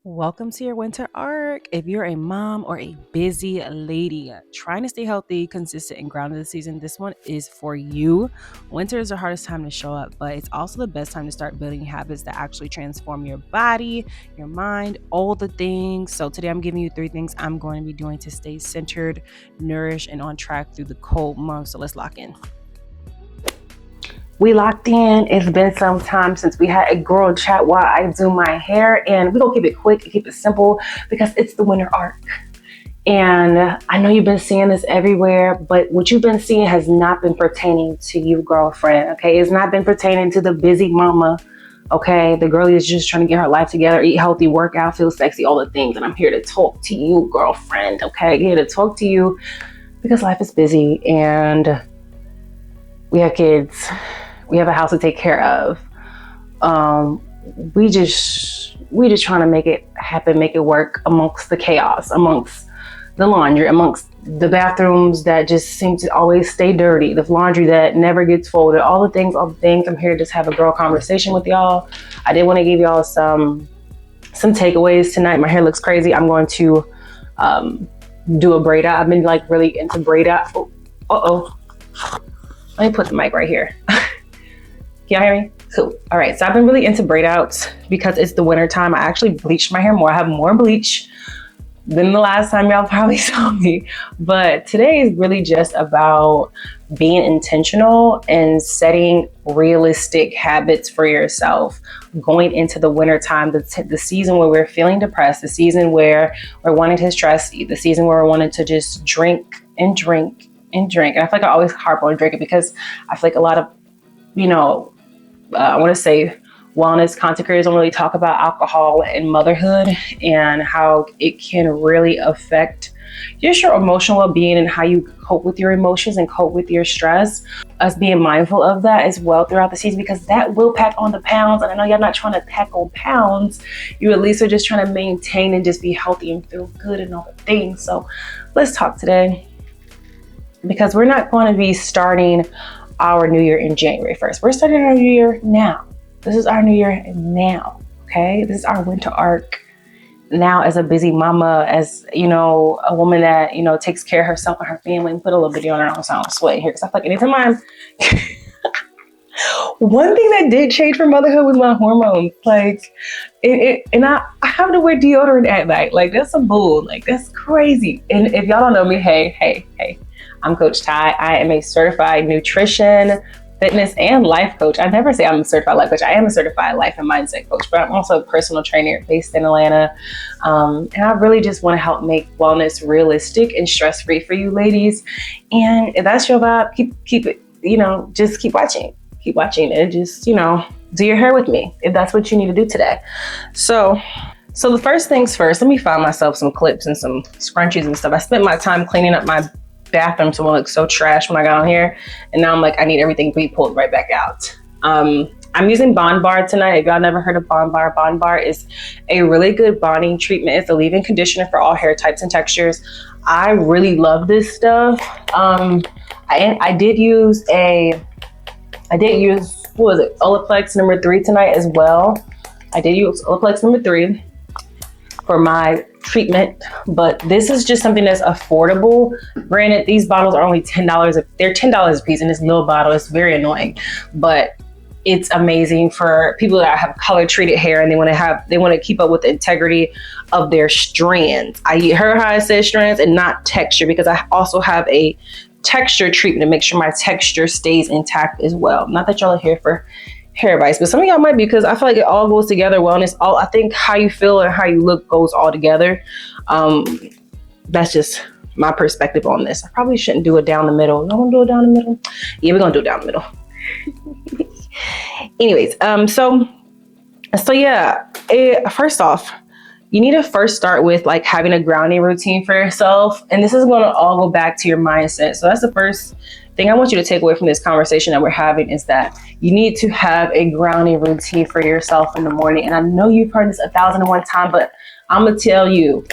Welcome to your winter arc. If you're a mom or a busy lady trying to stay healthy, consistent, and grounded this season, this one is for you. Winter is the hardest time to show up, but it's also the best time to start building habits that actually transform your body, your mind, all the things. So today I'm giving you 3 things I'm going to be doing to stay centered, nourished, and on track through the cold months. So let's lock in. We locked in. It's been some time since we had a girl chat while I do my hair, and we're gonna keep it quick and keep it simple because it's the winter arc. And I know you've been seeing this everywhere, but what you've been seeing has not been pertaining to you, girlfriend, okay? It's not been pertaining to the busy mama, okay? The girl is just trying to get her life together, eat healthy, work out, feel sexy, all the things. And I'm here to talk to you, girlfriend, okay? Here to talk to you because life is busy and we have kids. We have a house to take care of. We just trying to make it happen, make it work amongst the chaos, amongst the laundry, amongst the bathrooms that just seem to always stay dirty, the laundry that never gets folded, all the things. I'm here to just have a girl conversation with y'all. I did want to give y'all some takeaways tonight. My hair looks crazy. I'm going to do a braid out. I've been like really into braid out. Let me put the mic right here. Can y'all hear me? Cool. All right. So I've been really into braid outs because it's the winter time. I actually bleached my hair more. I have more bleach than the last time y'all probably saw me. But today is really just about being intentional and setting realistic habits for yourself going into the winter time, the season where we're feeling depressed, the season where we're wanting to stress eat, the season where we're wanting to just drink and drink and drink. And I feel like I always harp on drinking because I feel like a lot of, I want to say wellness content creators don't really talk about alcohol and motherhood and how it can really affect just your emotional well-being and how you cope with your emotions and cope with your stress. Us being mindful of that as well throughout the season because that will pack on the pounds. And I know you're not trying to pack on pounds. You at least are just trying to maintain and just be healthy and feel good and all the things. So let's talk today because we're not going to be starting our new year in January 1st. We're starting our new year now. This is our new year now, okay? This is our winter arc now as a busy mama, as, a woman that, takes care of herself and her family. And put a little video on her. I don't sound sweaty here because I feel like anytime one thing that did change for motherhood was my hormones. Like, and I have to wear deodorant at night. Like, that's some bull. Like, that's crazy. And if y'all don't know me, hey. I'm Coach Ty. I am a certified nutrition, fitness, and life coach. I never say I'm a certified life coach. I am a certified life and mindset coach, but I'm also a personal trainer based in Atlanta. And I really just want to help make wellness realistic and stress-free for you ladies. And if that's your vibe, keep it, just keep watching and just, do your hair with me if that's what you need to do today. So the first things first, let me find myself some clips and some scrunchies and stuff. I spent my time cleaning up my bathroom so it looked so trash when I got on here, and now I'm like, I need everything to be pulled right back out. I'm using Bond Bar tonight. If y'all never heard of Bond Bar is a really good bonding treatment. It's a leave-in conditioner for all hair types and textures. I really love this stuff. I did use what was it, Olaplex number 3 tonight as well. I did use Olaplex number 3 for my treatment, but this is just something that's affordable. Granted, these bottles are only $10. They're $10 a piece in this little bottle. It's very annoying, but it's amazing for people that have color treated hair and they want to keep up with the integrity of their strands. I heard how it says strands and not texture because I also have a texture treatment to make sure my texture stays intact as well. Not that y'all are here for hair advice, but some of y'all might be because I feel like it all goes together. Wellness, I think how you feel and how you look goes all together. That's just my perspective on this. I probably shouldn't do it down the middle. No one do it down the middle. Yeah, we're gonna do it down the middle. Anyways, so yeah. First off, you need to first start with like having a grounding routine for yourself, and this is going to all go back to your mindset. So that's the first thing I want you to take away from this conversation that we're having is that you need to have a grounding routine for yourself in the morning. And I know you've heard this 1,001 times, but I'm gonna tell you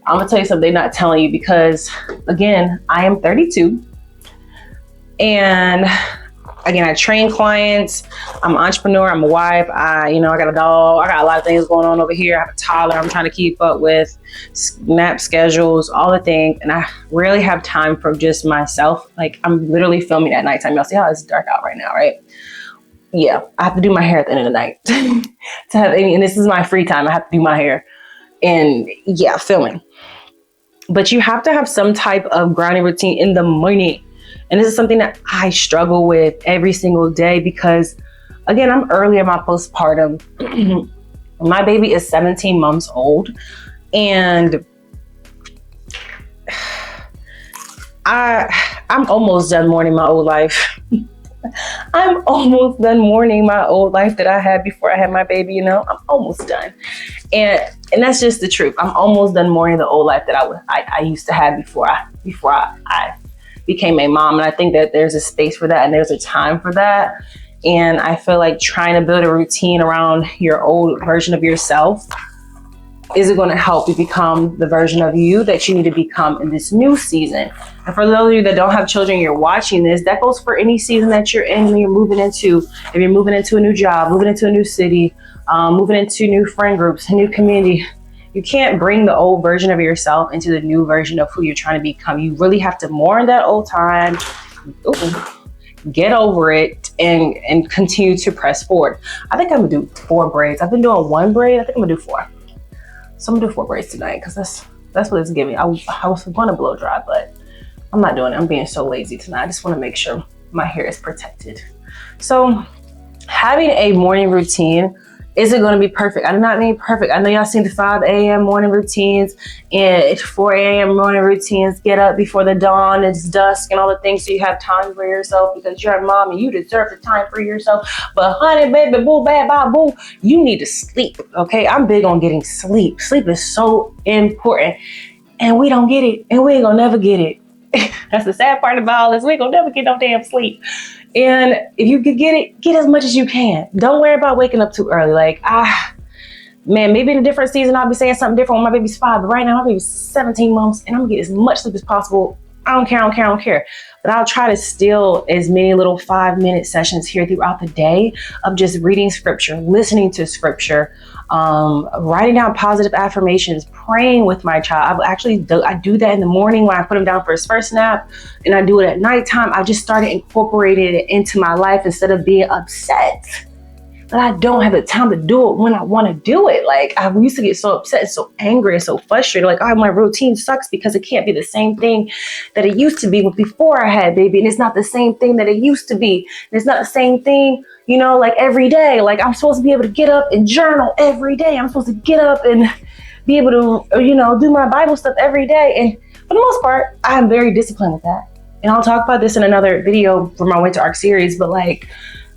something they're not telling you because, again, I am 32 and again, I train clients. I'm an entrepreneur. I'm a wife. I got a dog. I got a lot of things going on over here. I have a toddler I'm trying to keep up with, nap schedules, all the things. And I rarely have time for just myself. Like, I'm literally filming at nighttime. Y'all see how it's dark out right now, right? Yeah, I have to do my hair at the end of the night and this is my free time. I have to do my hair and yeah, filming. But you have to have some type of grounding routine in the morning. And this is something that I struggle with every single day because, again, I'm early in my postpartum. My baby is 17 months old, and I'm almost done mourning my old life. I'm almost done mourning my old life that I had before I had my baby. I'm almost done, and that's just the truth. I'm almost done mourning the old life that I used to have before I became a mom. And I think that there's a space for that and there's a time for that. And I feel like trying to build a routine around your old version of yourself isn't going to help you become the version of you that you need to become in this new season. And for those of you that don't have children, you're watching this, that goes for any season that you're in when you're moving into, if you're moving into a new job, moving into a new city, moving into new friend groups, a new community. You can't bring the old version of yourself into the new version of who you're trying to become. You really have to mourn that old time, get over it, and continue to press forward. I think I'm gonna do 4 braids. I've been doing 1 braid. I think I'm gonna do 4. So I'm gonna do 4 braids tonight because that's what it's giving. I was gonna blow dry, but I'm not doing it. I'm being so lazy tonight. I just want to make sure my hair is protected. So having a morning routine isn't going to be perfect. I do not mean perfect. I know y'all seen the 5 a.m. morning routines and 4 a.m. morning routines, get up before the dawn, it's dusk and all the things so you have time for yourself because you're a mom and you deserve the time for yourself. But honey, baby, boo, bad, bye, boo, you need to sleep, okay? I'm big on getting sleep. Sleep is so important and we don't get it and we ain't gonna never get it. That's the sad part about all this. We ain't gonna never get no damn sleep. And if you could get it, get as much as you can. Don't worry about waking up too early. Like, man, maybe in a different season, I'll be saying something different when my baby's 5. But right now, my baby's 17 months and I'm gonna get as much sleep as possible. I don't care. But I'll try to steal as many little 5-minute sessions here throughout the day of just reading scripture, listening to scripture, writing down positive affirmations, praying with my child. I do that in the morning when I put him down for his first nap, and I do it at nighttime. I just started incorporating it into my life instead of being upset that I don't have the time to do it when I want to do it. Like, I used to get so upset and so angry and so frustrated. Like, my routine sucks because it can't be the same thing that it used to be before I had baby. And it's not the same thing that it used to be. And it's not the same thing, like every day. Like, I'm supposed to be able to get up and journal every day. I'm supposed to get up and be able to, do my Bible stuff every day. And for the most part, I'm very disciplined with that. And I'll talk about this in another video for my Winter Arc series, but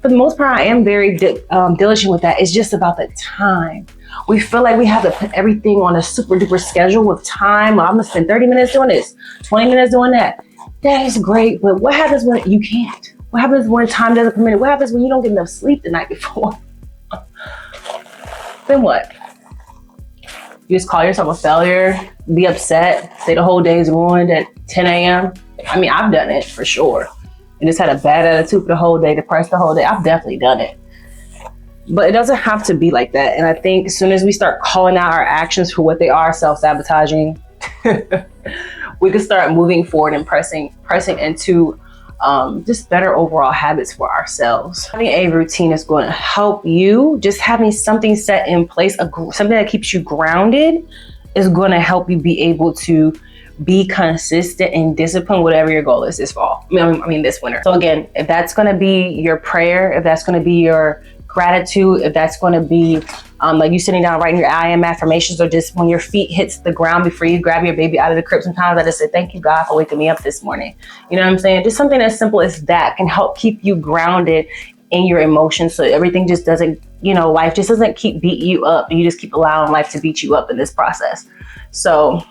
for the most part, I am very diligent with that. It's just about the time. We feel like we have to put everything on a super duper schedule with time. Well, I'm gonna spend 30 minutes doing this, 20 minutes doing that. That is great, but what happens when you can't? What happens when time doesn't permit it? What happens when you don't get enough sleep the night before? Then what? You just call yourself a failure, be upset, say the whole day is ruined at 10 a.m. I mean, I've done it for sure. And just had a bad attitude for the whole day, depressed the whole day. I've definitely done it. But it doesn't have to be like that. And I think as soon as we start calling out our actions for what they are, self-sabotaging, we can start moving forward and pressing into just better overall habits for ourselves. Having a routine is going to help you. Just having something set in place, something that keeps you grounded, is going to help you be able to be consistent and disciplined, whatever your goal is this fall. I mean this winter. So again, if that's going to be your prayer, if that's going to be your gratitude, if that's going to be like you sitting down writing your I am affirmations, or just when your feet hits the ground before you grab your baby out of the crib, sometimes I just say, thank you, God, for waking me up this morning. You know what I'm saying? Just something as simple as that can help keep you grounded in your emotions, so everything just doesn't, life just doesn't keep beating you up. You just keep allowing life to beat you up in this process. So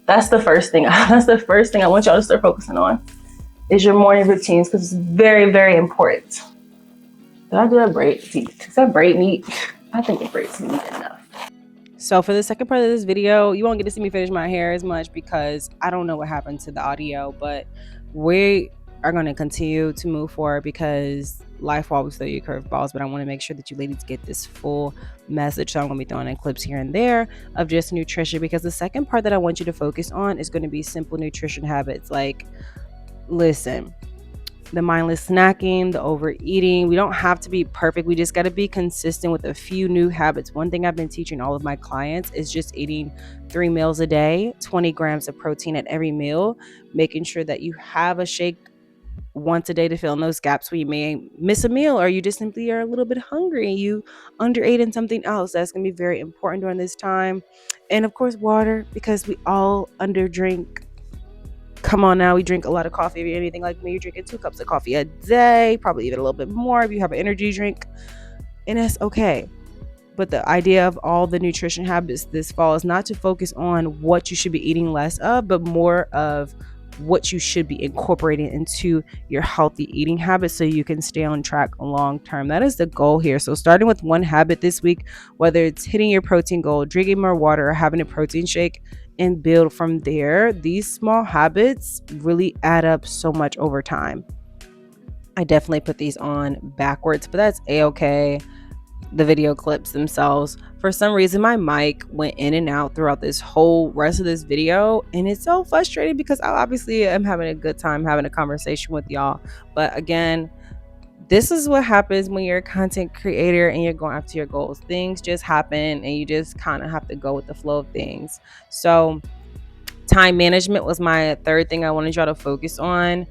that's the first thing. That's the first thing I want y'all to start focusing on, is your morning routines, because it's very, very important. Did I do that braid? Is that braid neat? I think it braids neat enough. So for the second part of this video, you won't get to see me finish my hair as much because I don't know what happened to the audio, but are going to continue to move forward because life will always throw you curveballs, but I want to make sure that you ladies get this full message. So I'm going to be throwing in clips here and there of just nutrition, because the second part that I want you to focus on is going to be simple nutrition habits. Like, listen, the mindless snacking, the overeating. We don't have to be perfect. We just got to be consistent with a few new habits. One thing I've been teaching all of my clients is just eating 3 meals a day, 20 grams of protein at every meal, making sure that you have a shake once a day to fill in those gaps where you may miss a meal, or you just simply are a little bit hungry and you underate in something else. That's going to be very important during this time. And of course, water, because we all underdrink. Come on now, we drink a lot of coffee. If you're anything like me, you're drinking 2 cups of coffee a day, probably even a little bit more if you have an energy drink, and that's okay. But the idea of all the nutrition habits this fall is not to focus on what you should be eating less of, but more of what you should be incorporating into your healthy eating habits so you can stay on track long term. That is the goal here. So starting with one habit this week, whether it's hitting your protein goal, drinking more water, or having a protein shake, and build from there. These small habits really add up so much over time. I definitely put these on backwards, but that's a-okay. The video clips themselves, for some reason my mic went in and out throughout this whole rest of this video, and it's so frustrating because I obviously am having a good time having a conversation with y'all. But again, this is what happens when you're a content creator and you're going after your goals. Things just happen and you just kind of have to go with the flow of things. So time management was my third thing I wanted y'all to focus on,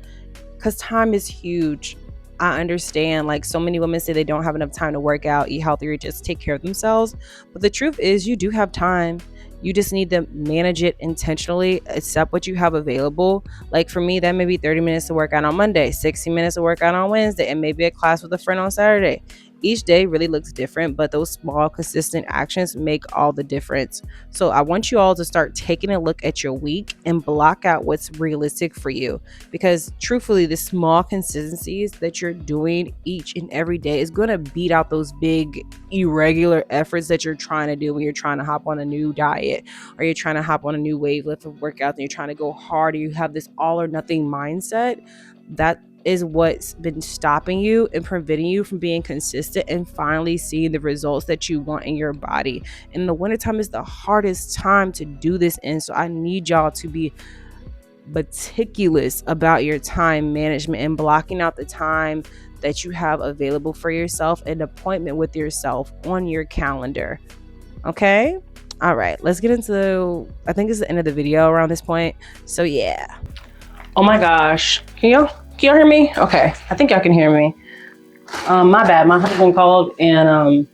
because time is huge. I understand, like, so many women say they don't have enough time to work out, eat healthy, or just take care of themselves. But the truth is, you do have time. You just need to manage it intentionally, accept what you have available. Like for me, that may be 30 minutes to work out on Monday, 60 minutes to work out on Wednesday, and maybe a class with a friend on Saturday. Each day really looks different, but those small, consistent actions make all the difference. So I want you all to start taking a look at your week and block out what's realistic for you. Because truthfully, the small consistencies that you're doing each and every day is going to beat out those big, irregular efforts that you're trying to do when you're trying to hop on a new diet, or you're trying to hop on a new wave of workout, and you're trying to go hard, or you have this all or nothing mindset. That is what's been stopping you and preventing you from being consistent and finally seeing the results that you want in your body. And the wintertime is the hardest time to do this in. So I need y'all to be meticulous about your time management and blocking out the time that you have available for yourself, an appointment with yourself on your calendar. Okay? All right, let's get into, I think it's the end of the video around this point. So yeah. Oh my gosh. Can y'all hear me? Okay. I think y'all can hear me. My bad. My husband called and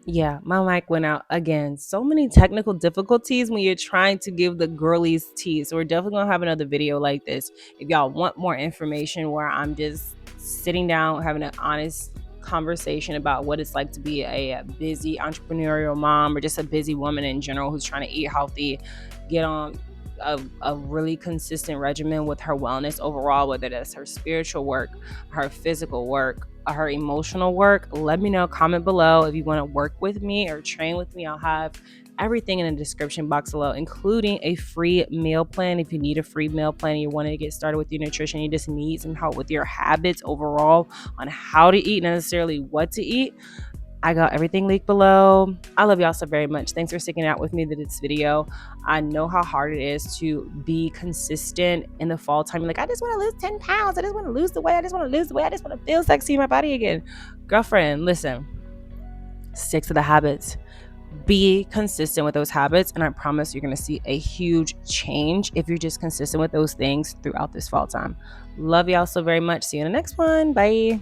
yeah, my mic went out again. So many technical difficulties when you're trying to give the girlies tea. So we're definitely gonna have another video like this. If y'all want more information where I'm just sitting down having an honest conversation about what it's like to be a busy entrepreneurial mom, or just a busy woman in general who's trying to eat healthy, get on a really consistent regimen with her wellness overall, whether that's her spiritual work, her physical work, her emotional work, let me know. Comment below if you want to work with me or train with me. I'll have everything in the description box below, including a free meal plan. If you need a free meal plan and you want to get started with your nutrition, you just need some help with your habits overall on how to eat, not necessarily what to eat, I got everything linked below. I love y'all so very much. Thanks for sticking out with me to this video. I know how hard it is to be consistent in the fall time. Like, I just want to lose 10 pounds. I just want to lose the weight. I just want to lose the weight. I just want to feel sexy in my body again. Girlfriend, listen, stick to the habits. Be consistent with those habits. And I promise you're going to see a huge change if you're just consistent with those things throughout this fall time. Love y'all so very much. See you in the next one. Bye.